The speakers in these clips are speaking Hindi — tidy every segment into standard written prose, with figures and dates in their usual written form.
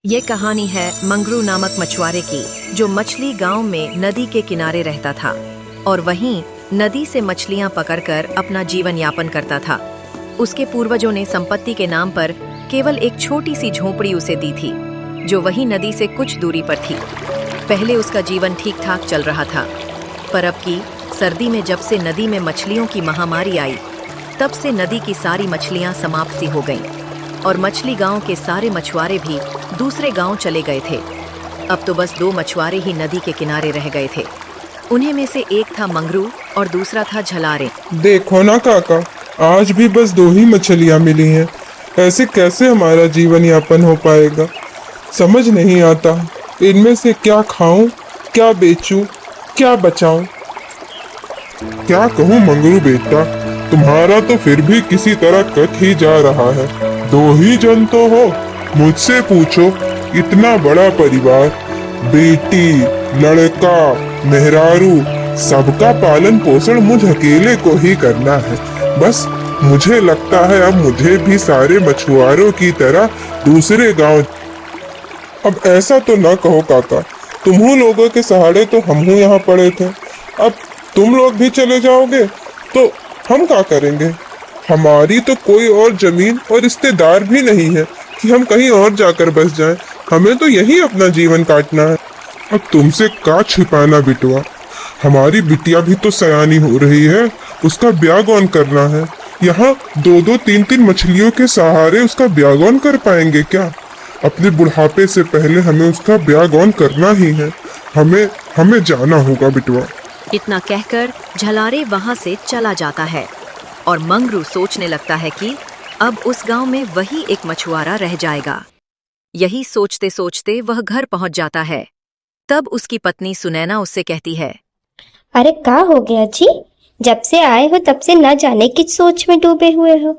ये कहानी है मंगरू नामक मछुआरे की, जो मछली गांव में नदी के किनारे रहता था और वहीं नदी से मछलियां पकड़कर अपना जीवन यापन करता था। उसके पूर्वजों ने संपत्ति के नाम पर केवल एक छोटी सी झोपड़ी उसे दी थी, जो वहीं नदी से कुछ दूरी पर थी। पहले उसका जीवन ठीक ठाक चल रहा था, पर अब की सर्दी में जब से नदी में मछलियों की महामारी आई, तब से नदी की सारी मछलियां समाप्त सी हो गईं और मछली गांव के सारे मछुआरे भी दूसरे गांव चले गए थे। अब तो बस 2 मछुआरे ही नदी के किनारे रह गए थे। उन्हीं में से एक था मंगरू और दूसरा था झलारे। देखो ना काका, आज भी बस 2 ही मछलियाँ मिली हैं। ऐसे कैसे हमारा जीवन यापन हो पाएगा? समझ नहीं आता इनमें से क्या खाऊं, क्या बेचूं, क्या बचाऊं। क्या कहूं मंगरू बेटा, तुम्हारा तो फिर भी किसी तरह कट ही जा रहा है। 2 ही जन तो हो, मुझसे पूछो, इतना बड़ा परिवार, बेटी, लड़का, मेहरारू, सबका पालन पोषण मुझ अकेले को ही करना है। बस मुझे लगता है अब मुझे भी सारे मछुआरों की तरह दूसरे गांव। अब ऐसा तो ना कहो काका, तुम्हों लोगों के सहारे तो हम यहाँ पड़े थे। अब तुम लोग भी चले जाओगे तो हम क्या करेंगे? हमारी तो कोई और जमीन और रिश्तेदार भी नहीं है कि हम कहीं और जाकर बस जाएं। हमें तो यही अपना जीवन काटना है। अब तुमसे क्या छिपाना बिटवा, हमारी बिटिया भी तो सयानी हो रही है, उसका ब्याह कौन करना है। यहाँ 2-2, 3-3 मछलियों के सहारे उसका ब्याह कौन कर पाएंगे क्या? अपने बुढ़ापे से पहले हमें उसका ब्याह कौन करना ही है। हमें जाना होगा बिटवा। इतना कहकर झलारे वहां से चला जाता है और मंगरू सोचने लगता है कि अब उस गांव में वही एक मछुआरा रह जाएगा। यही सोचते सोचते वह घर पहुंच जाता है। तब उसकी पत्नी सुनैना उससे कहती है, अरे क्या हो गया जी? जब से आए हो तब से न जाने किस सोच में डूबे हुए हो।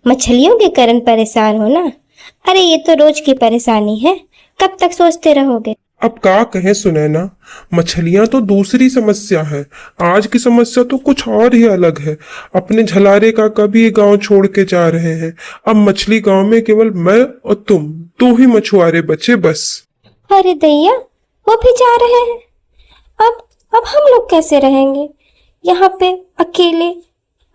मछलियों के कारण परेशान हो ना? अरे ये तो रोज की परेशानी है, कब तक सोचते रहोगे? अब क्या कहे सुनैना, मछलियां तो दूसरी समस्या है, आज की समस्या तो कुछ और ही अलग है। अपने झलारे का कभी गांव छोड़ के जा रहे हैं। अब मछली गांव में केवल मैं और तुम 2 ही मछुआरे बचे बस। अरे दैया, वो भी जा रहे हैं। अब हम लोग कैसे रहेंगे यहाँ पे?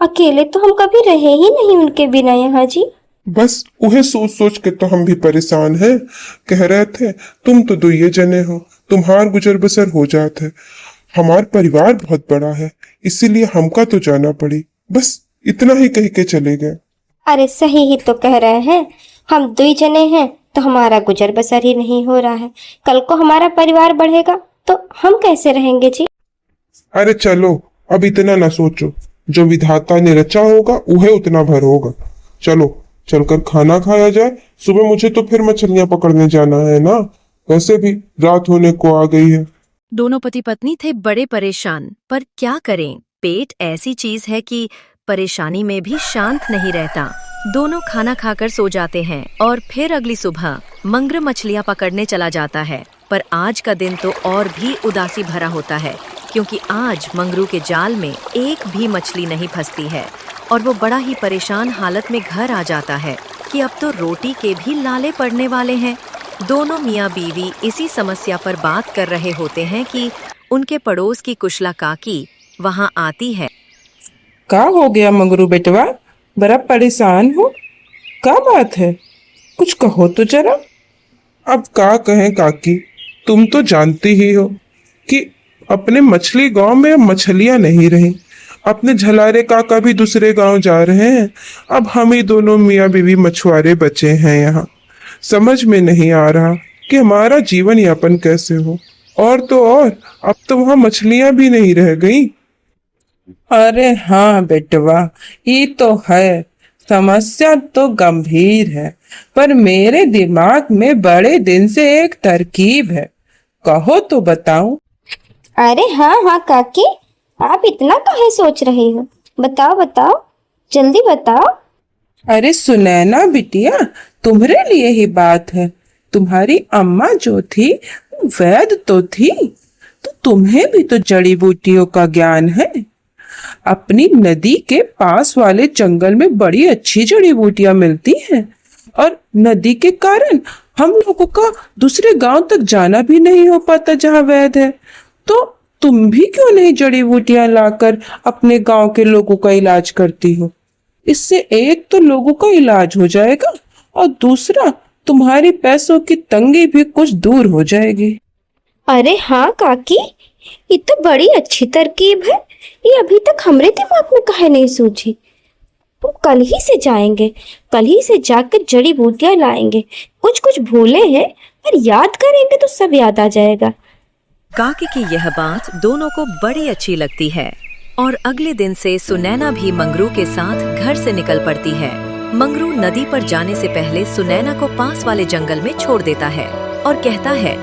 अकेले तो हम कभी रहे ही नहीं उनके बिना यहाँ जी। बस उहे सोच सोच के तो हम भी परेशान हैं। कह रहे थे तुम तो 2 ही जने हो, तुम्हार गुजर बसर हो जात है। हमार परिवार बहुत बड़ा है, इसीलिए हमका तो जाना पड़ी। बस इतना ही कह के चले गए। अरे सही ही तो कह रहे हैं, हम 2 जने हैं तो हमारा गुजर बसर ही नहीं हो रहा है। कल को हमारा परिवार बढ़ेगा तो हम कैसे रहेंगे जी? अरे चलो, अब इतना ना सोचो, जो विधाता ने रचा होगा उहे उतना भर होगा। चलो चलकर खाना खाया जाए, सुबह मुझे तो फिर मछलियां पकड़ने जाना है ना। वैसे भी रात होने को आ गई है। दोनों पति पत्नी थे बड़े परेशान, पर क्या करें, पेट ऐसी चीज है कि परेशानी में भी शांत नहीं रहता। दोनों खाना खाकर सो जाते हैं और फिर अगली सुबह मंगरू मछलियां पकड़ने चला जाता है। पर आज का दिन तो और भी उदासी भरा होता है, क्योंकि आज मंगरू के जाल में एक भी मछली नहीं फंसती है और वो बड़ा ही परेशान हालत में घर आ जाता है कि अब तो रोटी के भी लाले पड़ने वाले हैं। दोनों मियाँ बीवी इसी समस्या पर बात कर रहे होते हैं कि उनके पड़ोस की कुशला काकी वहाँ आती है। क्या हो गया मंगरू बेटवा, बड़ा परेशान हो? क्या बात है, कुछ कहो तो जरा। अब क्या कहें काकी, तुम तो जानती ही हो कि अपने मछली गांव में मछलियां नहीं रही। अपने झलारे काका भी दूसरे गांव जा रहे हैं। अब हम ही दोनों मियाँ बीवी मछुआरे बचे हैं यहाँ। समझ में नहीं आ रहा कि हमारा जीवन यापन कैसे हो। और तो और अब तो वहाँ मछलियां भी नहीं रह गई। अरे हाँ बेटवा, ये तो है, समस्या तो गंभीर है, पर मेरे दिमाग में बड़े दिन से एक तरकीब है, कहो तो बताऊं। अरे हाँ काकी, आप इतना काहे सोच रही हो? बताओ, जल्दी बताओ। अरे सुनैना बिटिया, तुम्हारे लिए ही बात है। तुम्हारी अम्मा जो थी वैद्य तो थी, तो तुम्हें भी तो जड़ी बूटियों का ज्ञान है। अपनी नदी के पास वाले जंगल में बड़ी अच्छी जड़ी बूटियां मिलती हैं और नदी के कारण हम लोगों का दूसरे गांव तक जाना भी नहीं हो पाता जहाँ वैद है। तो तुम भी क्यों नहीं जड़ी बूटियां लाकर अपने गांव के लोगों का इलाज करती हो? इससे एक तो लोगों का इलाज हो जाएगा और दूसरा तुम्हारी पैसों की तंगी भी कुछ दूर हो जाएगी। अरे हाँ काकी, ये तो बड़ी अच्छी तरकीब है। ये अभी तक हमरे दिमाग में काहे नहीं सूझी। वो कल ही से जाएंगे, कल ही से जाकर जड़ी बूटियां लाएंगे। कुछ कुछ भूले हैं पर याद करेंगे तो सब याद आ जाएगा। काकी की यह बात दोनों को बड़ी अच्छी लगती है और अगले दिन से सुनैना भी मंगरू के साथ घर से निकल पड़ती है। मंगरू नदी पर जाने से पहले सुनैना को पास वाले जंगल में छोड़ देता है और कहता है,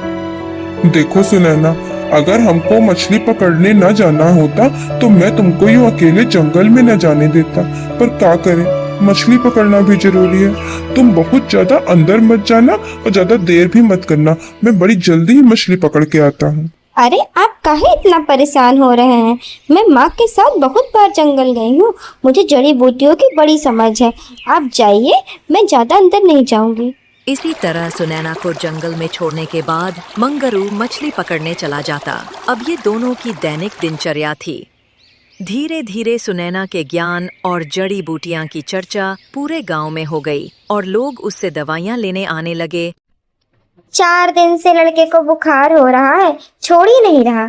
देखो सुनैना, अगर हमको मछली पकड़ने न जाना होता तो मैं तुमको यूं अकेले जंगल में न जाने देता, पर क्या करें, मछली पकड़ना भी जरूरी है। तुम बहुत ज्यादा अंदर मत जाना और ज्यादा देर भी मत करना, मैं बड़ी जल्दी ही मछली पकड़ के आता हूँ। अरे आप काहे इतना परेशान हो रहे हैं? मैं माँ के साथ बहुत बार जंगल गई हूँ, मुझे जड़ी बूटियों की बड़ी समझ है। आप जाइए, मैं ज्यादा अंदर नहीं जाऊंगी। इसी तरह सुनैना को जंगल में छोड़ने के बाद मंगरू मछली पकड़ने चला जाता। अब ये दोनों की दैनिक दिनचर्या थी। धीरे धीरे सुनैना के ज्ञान और जड़ी बूटियां की चर्चा पूरे गांव में हो गई और लोग उससे दवाइयां लेने आने लगे। 4 दिन से लड़के को बुखार हो रहा है, छोड़ ही नहीं रहा।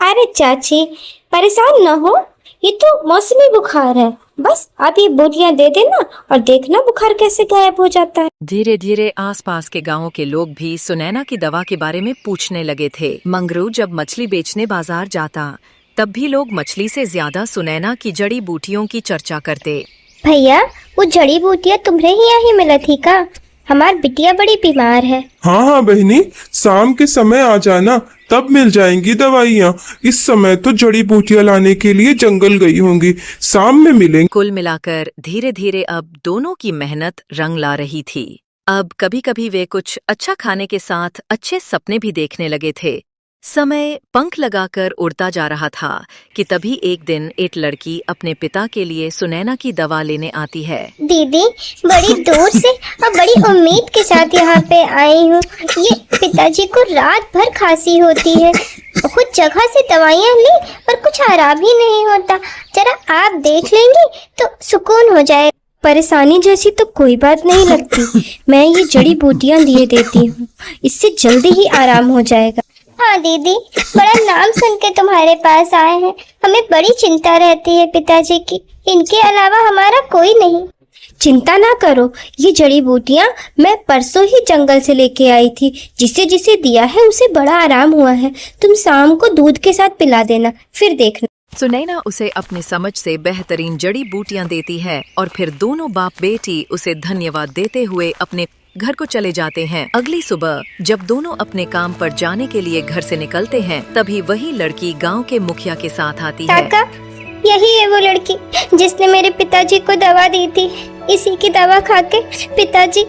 अरे चाची, परेशान न हो, ये तो मौसमी बुखार है। बस आप ये बूटियां दे देना और देखना बुखार कैसे गायब हो जाता है। धीरे धीरे आसपास के गांवों के लोग भी सुनैना की दवा के बारे में पूछने लगे थे। मंगरू जब मछली बेचने बाजार जाता तब भी लोग मछली से ज्यादा सुनैना की जड़ी बूटियों की चर्चा करते। भैया, वो जड़ी बूटियां तुम्हें ही यहाँ मिला थी का? हमार बिटिया बड़ी बीमार है। हाँ हाँ बहनी, शाम के समय आ जाना, तब मिल जाएंगी दवाइयाँ। इस समय तो जड़ी बूटियां लाने के लिए जंगल गई होंगी, शाम में मिलेंगी। कुल मिलाकर धीरे धीरे अब दोनों की मेहनत रंग ला रही थी। अब कभी कभी वे कुछ अच्छा खाने के साथ अच्छे सपने भी देखने लगे थे। समय पंख लगाकर उड़ता जा रहा था कि तभी एक दिन एक लड़की अपने पिता के लिए सुनैना की दवा लेने आती है। दीदी, बड़ी दूर से और बड़ी उम्मीद के साथ यहाँ पे आई हूँ। ये पिताजी को रात भर खांसी होती है, बहुत जगह से दवाइयाँ ली पर कुछ आराम ही नहीं होता। जरा आप देख लेंगी तो सुकून हो जाए। परेशानी जैसी तो कोई बात नहीं लगती, मैं ये जड़ी बूटियाँ दिए देती हूँ, इससे जल्दी ही आराम हो जाएगा। हाँ दीदी, बड़ा नाम सुन के तुम्हारे पास आए हैं। हमें बड़ी चिंता रहती है पिताजी की, इनके अलावा हमारा कोई नहीं। चिंता ना करो, ये जड़ी बूटियां मैं परसों ही जंगल से लेके आई थी। जिसे जिसे दिया है उसे बड़ा आराम हुआ है। तुम शाम को दूध के साथ पिला देना, फिर देखना। सुनैना उसे अपनी समझ से बेहतरीन जड़ी बूटियां देती है और फिर दोनों बाप बेटी उसे धन्यवाद देते हुए अपने घर को चले जाते हैं। अगली सुबह जब दोनों अपने काम पर जाने के लिए घर से निकलते हैं तभी वही लड़की गांव के मुखिया के साथ आती है। काका, यही है वो लड़की जिसने मेरे पिताजी को दवा दी थी। इसी की दवा खा के पिताजी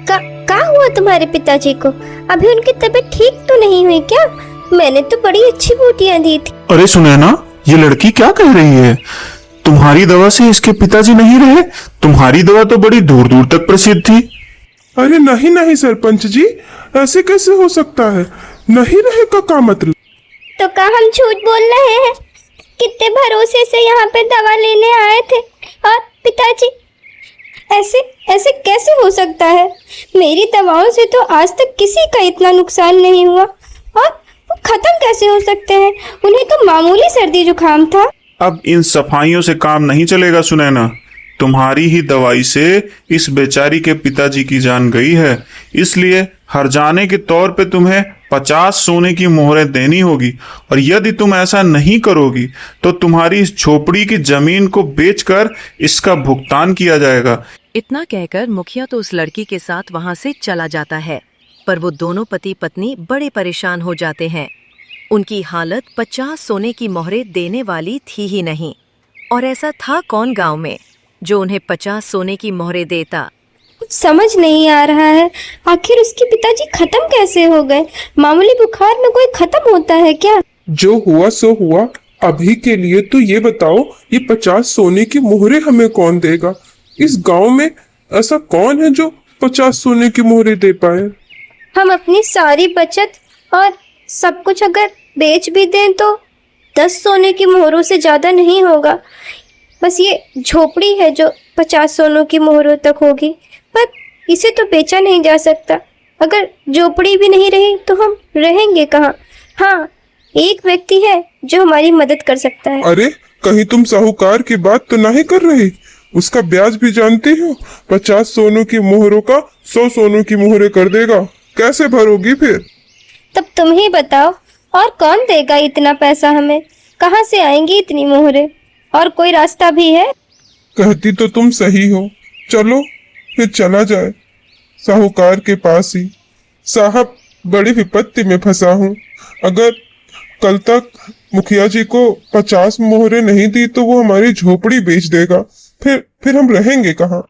का हुआ तुम्हारे पिताजी को? अभी उनकी तबीयत ठीक तो नहीं हुई क्या? मैंने तो बड़ी अच्छी बूटियां दी थी। अरे सुनैना, ये लड़की क्या कह रही है? तुम्हारी दवा से इसके पिताजी नहीं रहे? तुम्हारी दवा तो बड़ी दूर दूर तक प्रसिद्ध थी। अरे नहीं नहीं सरपंच जी, ऐसे कैसे हो सकता है? नहीं रहेगा का मतलब? तो क्या हम झूठ बोल रहे हैं? कितने भरोसे से यहाँ पे दवा लेने आए थे और पिताजी ऐसे ऐसे कैसे हो सकता है? मेरी दवाओं से तो आज तक किसी का इतना नुकसान नहीं हुआ और वो खत्म कैसे हो सकते हैं? उन्हें तो मामूली सर्दी जुकाम था। अब इन सफाइयों से काम नहीं चलेगा सुनैना। तुम्हारी ही दवाई से इस बेचारी के पिताजी की जान गई है, इसलिए हर्जाने के तौर पे तुम्हें 50 सोने की मोहरें देनी होगी। और यदि तुम ऐसा नहीं करोगी तो तुम्हारी इस झोपड़ी की जमीन को बेचकर इसका भुगतान किया जाएगा। इतना कहकर मुखिया तो उस लड़की के साथ वहां से चला जाता है, पर वो दोनों पति पत्नी बड़े परेशान हो जाते हैं। उनकी हालत 50 सोने की मोहरें देने वाली थी ही नहीं, और ऐसा था कौन गांव में जो उन्हें 50 सोने की मोहरें देता। कुछ समझ नहीं आ रहा है, आखिर उसके पिताजी खत्म कैसे हो गए? मामूली बुखार में कोई खत्म होता है क्या? जो हुआ सो हुआ। अभी के लिए तो ये बताओ, ये 50 सोने की मोहरें हमें कौन देगा? इस गांव में ऐसा कौन है जो 50 सोने की मोहरे दे पाए। हम अपनी सारी बचत और सब कुछ अगर बेच भी दें तो 10 सोने की मोहरों से ज़्यादा नहीं होगा। बस ये झोपड़ी है जो 50 सोनों की मोहरों तक होगी, पर इसे तो बेचा नहीं जा सकता। अगर झोपड़ी भी नहीं रही तो हम रहेंगे कहाँ? हाँ, एक व्यक्ति है जो हमारी मदद कर सकता है। अरे कहीं तुम साहूकार की बात तो नहीं कर रही? उसका ब्याज भी जानती हो? 50 सोनों की मोहरों का 100 सोनों की मोहरें कर देगा। कैसे भरोगी फिर? तब तुम ही बताओ, और कौन देगा इतना पैसा हमें? कहाँ से आएंगी इतनी मोहरें? और कोई रास्ता भी है? कहती तो तुम सही हो। चलो फिर चला जाए साहूकार के पास ही। साहब, बड़ी विपत्ति में फंसा हूँ। अगर कल तक मुखिया जी को 50 मोहरें नहीं दी तो वो हमारी झोपड़ी बेच देगा। फिर हम रहेंगे कहाँ?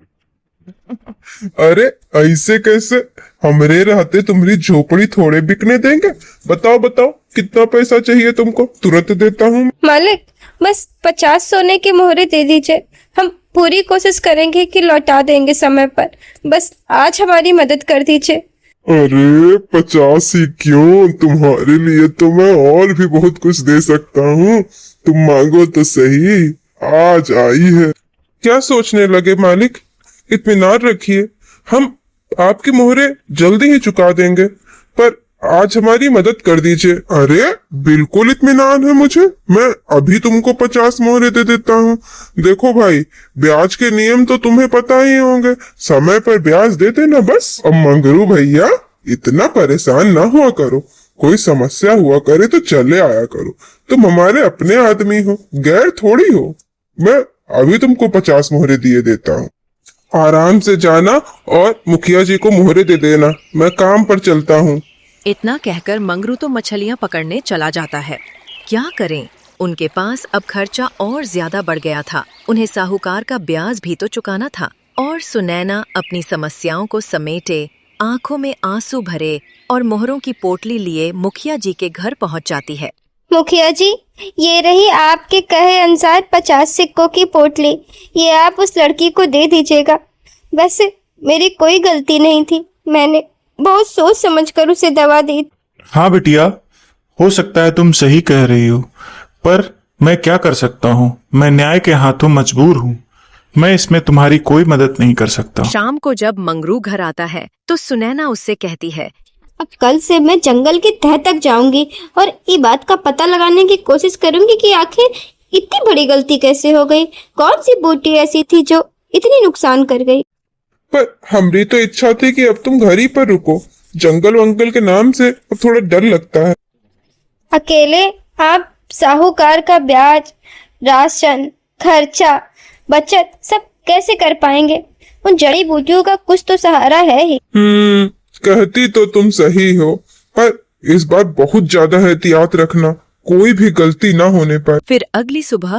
अरे ऐसे कैसे? हमरे रहते तुम्हारी झोपड़ी थोड़े बिकने देंगे? बताओ बताओ, कितना पैसा चाहिए तुमको? तुरंत देता हूँ। मालिक, बस 50 सोने की मोहरें दे दीजिए। हम पूरी कोशिश करेंगे कि लौटा देंगे समय पर। बस आज हमारी मदद कर दीजिए। अरे 50 ही क्यों, तुम्हारे लिए तो मैं और भी बहुत कुछ दे सकता हूँ। तुम मांगो तो सही, आज आई है। क्या सोचने लगे मालिक? इत्मीनान रखिए, हम आपकी मोहरे जल्दी ही चुका देंगे, पर आज हमारी मदद कर दीजिए। अरे बिल्कुल इत्मीनान है मुझे। मैं अभी तुमको 50 मोहरे दे देता हूँ। देखो भाई, ब्याज के नियम तो तुम्हें पता ही होंगे। समय पर ब्याज दे देना बस। अब मंगरू भैया, इतना परेशान ना हुआ करो। कोई समस्या हुआ करे तो चले आया करो। तुम हमारे अपने आदमी हो, गैर थोड़ी हो। मैं अभी तुमको 50 मोहरे दिए देता हूँ। आराम से जाना और मुखिया जी को मोहरे दे देना। मैं काम पर चलता हूँ। इतना कहकर मंगरू तो मछलियां पकड़ने चला जाता है। क्या करें, उनके पास अब खर्चा और ज्यादा बढ़ गया था। उन्हें साहूकार का ब्याज भी तो चुकाना था। और सुनैना अपनी समस्याओं को समेटे, आंखों में आंसू भरे और मोहरों की पोटली लिए मुखिया जी के घर पहुंच जाती है। मुखिया जी, ये रही आपके कहे अनुसार 50 सिक्कों की पोटली। ये आप उस लड़की को दे दीजिएगा। वैसे मेरी कोई गलती नहीं थी, मैंने बहुत सोच समझकर उसे दवा दी। हाँ बिटिया, हो सकता है तुम सही कह रही हो, पर मैं क्या कर सकता हूँ? मैं न्याय के हाथों मजबूर हूँ। मैं इसमें तुम्हारी कोई मदद नहीं कर सकता। शाम को जब मंगरू घर आता है तो सुनैना उससे कहती है, अब कल से मैं जंगल की तह तक जाऊंगी और ये बात का पता लगाने की कोशिश करूंगी कि आखिर इतनी बड़ी गलती कैसे हो गई। कौन सी बूटी ऐसी थी जो इतनी नुकसान कर गई? पर हमारी तो इच्छा थी कि अब तुम घर ही पर रुको। जंगल वंगल के नाम से अब थोड़ा डर लगता है। अकेले आप साहूकार का ब्याज, राशन, खर्चा, बचत सब कैसे कर पाएंगे? उन जड़ी बूटियों का कुछ तो सहारा है ही। कहती तो तुम सही हो, पर इस बार बहुत ज्यादा एहतियात रखना, कोई भी गलती ना होने पाए। फिर अगली सुबह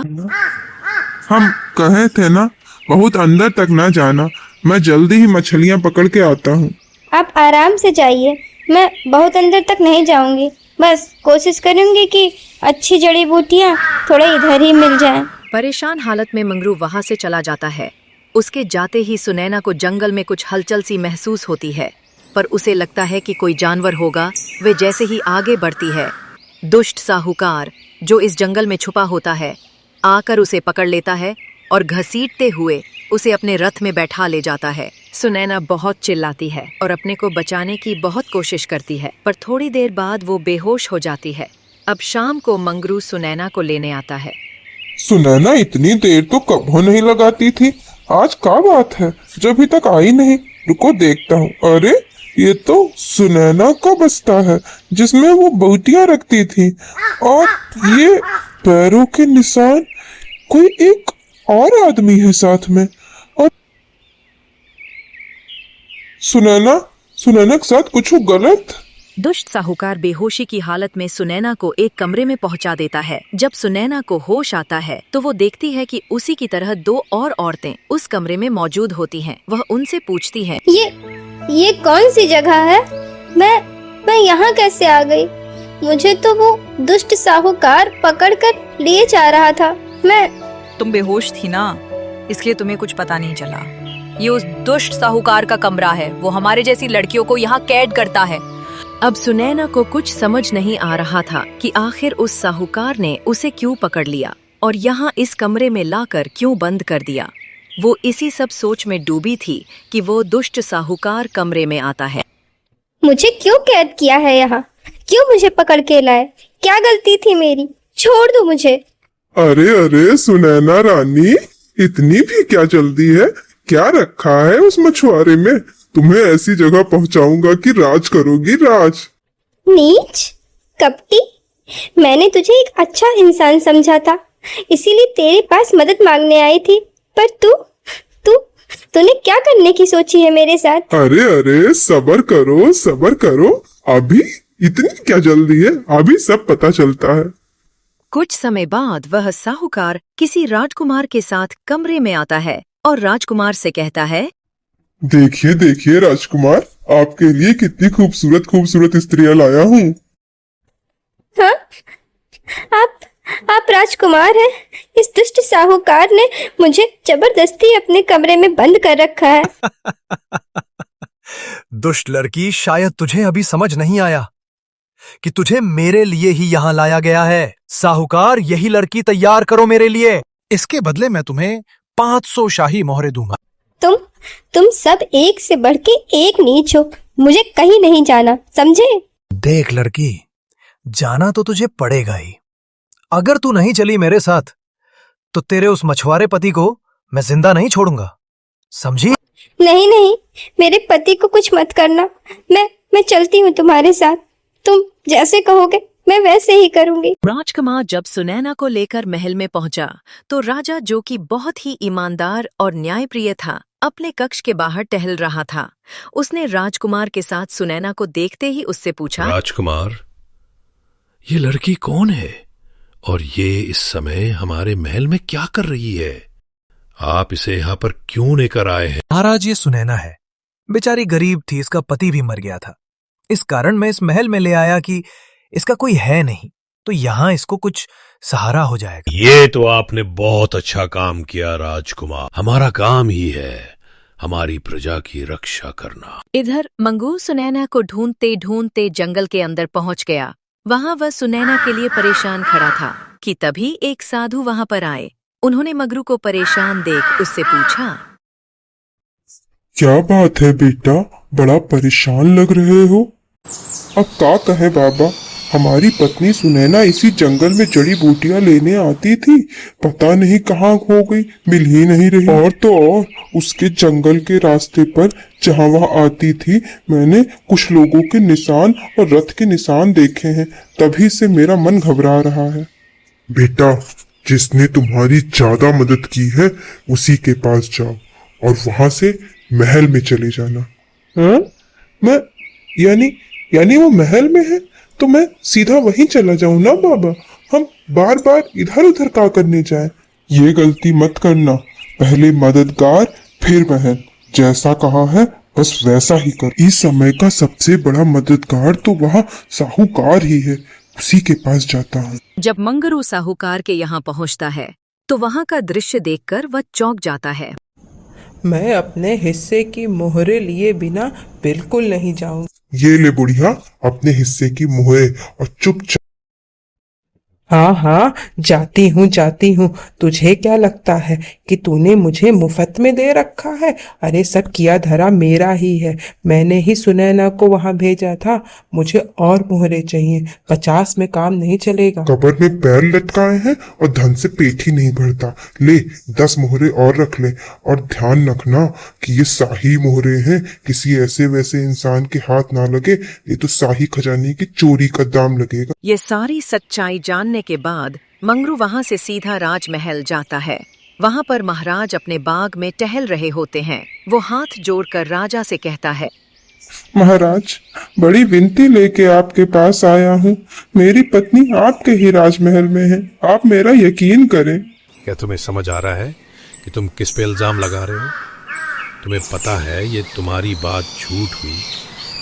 हम कहे थे ना, बहुत अंदर तक ना जाना। मैं जल्दी ही मछलियां पकड़ के आता हूँ। आप आराम से जाइए, मैं बहुत अंदर तक नहीं जाऊंगी। बस कोशिश करूंगी कि अच्छी जड़ी बूटियां थोड़ा इधर ही मिल जाएं। परेशान हालत में मंगरू वहां से चला जाता है। उसके जाते ही सुनैना को जंगल में कुछ हलचल सी महसूस होती है, पर उसे लगता है कि कोई जानवर होगा। वे जैसे ही आगे बढ़ती है, दुष्ट साहूकार जो इस जंगल में छुपा होता है आकर उसे पकड़ लेता है और घसीटते हुए उसे अपने रथ में बैठा ले जाता है। सुनैना बहुत चिल्लाती है और अपने को बचाने की बहुत कोशिश करती है, पर थोड़ी देर बाद वो बेहोश हो जाती है। अब शाम को मंगरू सुनैना को लेने आता है। सुनैना इतनी देर तो कभी नहीं लगाती थी, आज क्या बात है जो अभी तक आई नहीं? रुको देखता हूँ। अरे ये तो सुनैना का बस्ता है जिसमें वो बूटियां रखती थी, और ये पैरों के निशान। कोई एक और आदमी है साथ में। और सुनैना के साथ कुछ गलत। दुष्ट साहूकार बेहोशी की हालत में सुनैना को एक कमरे में पहुंचा देता है। जब सुनैना को होश आता है तो वो देखती है कि उसी की तरह 2 और औरतें उस कमरे में मौजूद होती हैं। वह उनसे पूछती है, ये कौन सी जगह है? मैं यहाँ कैसे आ गई? मुझे तो वो दुष्ट साहूकार पकड़कर ले जा रहा था। तुम बेहोश थी ना, इसलिए तुम्हें कुछ पता नहीं चला। ये उस दुष्ट साहूकार का कमरा है। वो हमारे जैसी लड़कियों को यहाँ कैद करता है। अब सुनैना को कुछ समझ नहीं आ रहा था कि आखिर उस साहूकार ने उसे क्यों पकड़ लिया और यहाँ इस कमरे में लाकर क्यों बंद कर दिया। वो इसी सब सोच में डूबी थी कि वो दुष्ट साहूकार कमरे में आता है। मुझे क्यों कैद किया है यहाँ? क्यों मुझे पकड़ के लाए? क्या गलती थी मेरी? छोड़ दो मुझे। अरे अरे सुनैना रानी, इतनी भी क्या जल्दी है? क्या रखा है उस मछुआरे में? तुम्हें ऐसी जगह पहुंचाऊंगा कि राज करोगी, राज। नीच, कपटी, मैंने तुझे एक अच्छा इंसान समझा था, इसीलिए तेरे पास मदद मांगने आई थी। पर तूने क्या करने की सोची है मेरे साथ? अरे अरे सबर करो, सबर करो। अभी इतनी क्या जल्दी है? अभी सब पता चलता है। कुछ समय बाद वह साहूकार किसी राजकुमार के साथ कमरे में आता है और राजकुमार से कहता है, देखिए देखिए राजकुमार, आपके लिए कितनी खूबसूरत खूबसूरत स्त्रियां लाया हूँ। हाँ, आप राजकुमार हैं? इस दुष्ट साहूकार ने मुझे जबरदस्ती अपने कमरे में बंद कर रखा है। दुष्ट लड़की, शायद तुझे अभी समझ नहीं आया कि तुझे मेरे लिए ही यहाँ लाया गया है। साहूकार, यही लड़की तैयार करो मेरे लिए। इसके बदले मैं तुम्हें 500 शाही मोहरे दूंगा। तुम सब एक से बढ़ के एक नीच हो। मुझे कहीं नहीं जाना, समझे? देख लड़की, जाना तो तुझे पड़ेगा ही। अगर तू नहीं चली मेरे साथ तो तेरे उस मछुआरे पति को मैं जिंदा नहीं छोड़ूंगा, समझी? नहीं, मेरे पति को कुछ मत करना। मैं चलती हूँ तुम्हारे साथ। तुम जैसे कहोगे मैं वैसे ही करूंगी। राजकुमार जब सुनैना को लेकर महल में पहुंचा तो राजा, जो कि बहुत ही ईमानदार और न्यायप्रिय था, अपने कक्ष के बाहर टहल रहा था। उसने राजकुमार के साथ सुनैना को देखते ही उससे पूछा, राजकुमार, ये लड़की कौन है और ये इस समय हमारे महल में क्या कर रही है? आप इसे यहाँ पर क्यों लेकर आए हैं? महाराज, ये सुनैना है। बेचारी गरीब थी, इसका पति भी मर गया था। इस कारण मैं इस महल में ले आया कि इसका कोई है नहीं, तो यहाँ इसको कुछ सहारा हो जाएगा। ये तो आपने बहुत अच्छा काम किया राजकुमार। हमारा काम ही है हमारी प्रजा की रक्षा करना। इधर मंगू सुनैना को ढूंढते ढूंढते जंगल के अंदर पहुंच गया। वहां वह सुनैना के लिए परेशान खड़ा था कि तभी एक साधु वहां पर आए। उन्होंने मगरू को परेशान देख उससे पूछा, क्या बात है बेटा, बड़ा परेशान लग रहे हो? अब क्या कहे बाबा, हमारी पत्नी सुनैना इसी जंगल में जड़ी बूटियां लेने आती थी, पता नहीं कहाँ हो गई, मिल ही नहीं रही। और तो और उसके जंगल के रास्ते पर जहाँ वह आती थी, मैंने कुछ लोगों के निशान और रथ के निशान देखे हैं। तभी से मेरा मन घबरा रहा है। बेटा, जिसने तुम्हारी ज्यादा मदद की है उसी के पास जाओ और वहां से महल में चले जाना। हाँ? मैं यानी वो महल में है तो मैं सीधा वहीं चला जाऊं ना बाबा? हम बार बार इधर उधर क्या करने जाएं? ये गलती मत करना। पहले मददगार फिर महल, जैसा कहा है बस वैसा ही कर। इस समय का सबसे बड़ा मददगार तो वहाँ साहूकार ही है, उसी के पास जाता हूँ। जब मंगरू साहूकार के यहाँ पहुँचता है तो वहाँ का दृश्य देखकर वह चौंक जाता है। मैं अपने हिस्से की मोहरे लिए बिना बिल्कुल नहीं जाऊंगा। ये ले बुढ़िया अपने हिस्से की मोहरे और चुपचाप। हाँ, जाती हूँ। तुझे क्या लगता है कि तूने मुझे मुफ्त में दे रखा है? अरे सब किया धरा मेरा ही है। मैंने ही सुनैना को वहां भेजा था। मुझे और मोहरे चाहिए, 50 में काम नहीं चलेगा। कबर में पैर लटकाए हैं और धन से पेट ही नहीं भरता। ले 10 मोहरे और रख ले, और ध्यान रखना कि ये शाही मोहरे हैं, किसी ऐसे वैसे इंसान के हाथ ना लगे, ये तो शाही खजाने की चोरी का दाम लगेगा। ये सारी सच्चाई जानने के बाद मंगरू वहां से सीधा राजमहल जाता है। वहां पर महाराज अपने बाग में टहल रहे होते हैं। वो हाथ जोड़कर राजा से कहता है, महाराज, बड़ी विनती लेके आपके पास आया हूँ। मेरी पत्नी आपके ही राजमहल में है, आप मेरा यकीन करें। क्या तुम्हें समझ आ रहा है कि तुम किस पे इल्जाम लगा रहे हो? तुम्हें पता है ये तुम्हारी बात झूठ हुई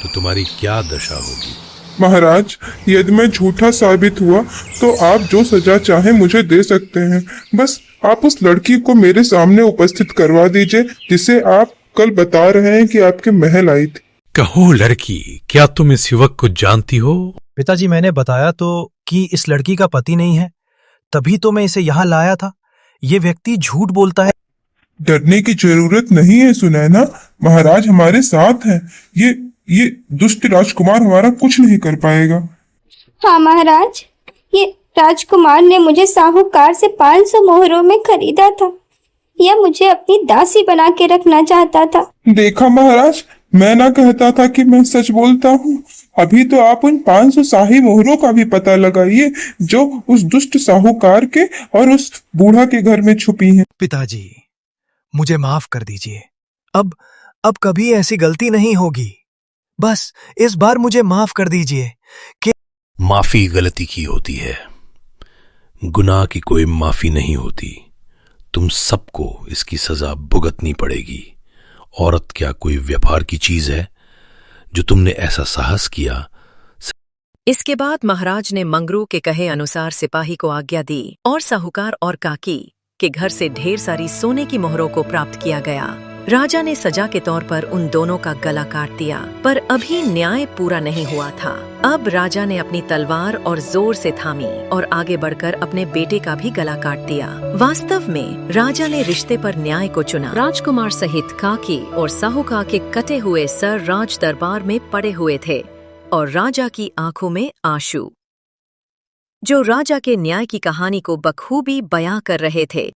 तो तुम्हारी क्या दशा होगी? महाराज, यदि मैं झूठा साबित हुआ तो आप जो सजा चाहे मुझे दे सकते हैं। बस आप उस लड़की को मेरे सामने उपस्थित करवा दीजिए जिसे आप कल बता रहे हैं कि आपके महल आई थी। कहो लड़की, क्या तुम इस युवक को जानती हो? पिताजी, मैंने बताया तो कि इस लड़की का पति नहीं है, तभी तो मैं इसे यहाँ लाया था। ये व्यक्ति झूठ बोलता है। डरने की जरूरत नहीं है सुनैना, महाराज हमारे साथ हैं। ये दुष्ट राजकुमार हमारा कुछ नहीं कर पाएगा। हाँ महाराज, ये राजकुमार ने मुझे साहूकार से 500 मोहरों में खरीदा था। यह मुझे अपनी दासी बना के रखना चाहता था। देखा महाराज, मैं ना कहता था कि मैं सच बोलता हूँ। अभी तो आप उन 500 शाही मोहरों का भी पता लगाइए जो उस दुष्ट साहूकार के और उस बूढ़ा के घर में छुपी हैं। पिताजी, मुझे माफ कर दीजिए। अब कभी ऐसी गलती नहीं होगी। बस इस बार मुझे माफ कर दीजिए। कि माफी गलती की होती है, गुनाह की कोई माफी नहीं होती। तुम सबको इसकी सजा भुगतनी पड़ेगी। औरत क्या कोई व्यापार की चीज है जो तुमने ऐसा साहस किया? इसके बाद महाराज ने मंगरू के कहे अनुसार सिपाही को आज्ञा दी और साहूकार और काकी के घर से ढेर सारी सोने की मोहरों को प्राप्त किया गया। राजा ने सजा के तौर पर उन दोनों का गला काट दिया, पर अभी न्याय पूरा नहीं हुआ था। अब राजा ने अपनी तलवार और जोर से थामी और आगे बढ़कर अपने बेटे का भी गला काट दिया। वास्तव में राजा ने रिश्ते पर न्याय को चुना। राजकुमार सहित काकी और साहूकार के कटे हुए सर राज दरबार में पड़े हुए थे और राजा की आंखों में आंसू, जो राजा के न्याय की कहानी को बखूबी बयां कर रहे थे।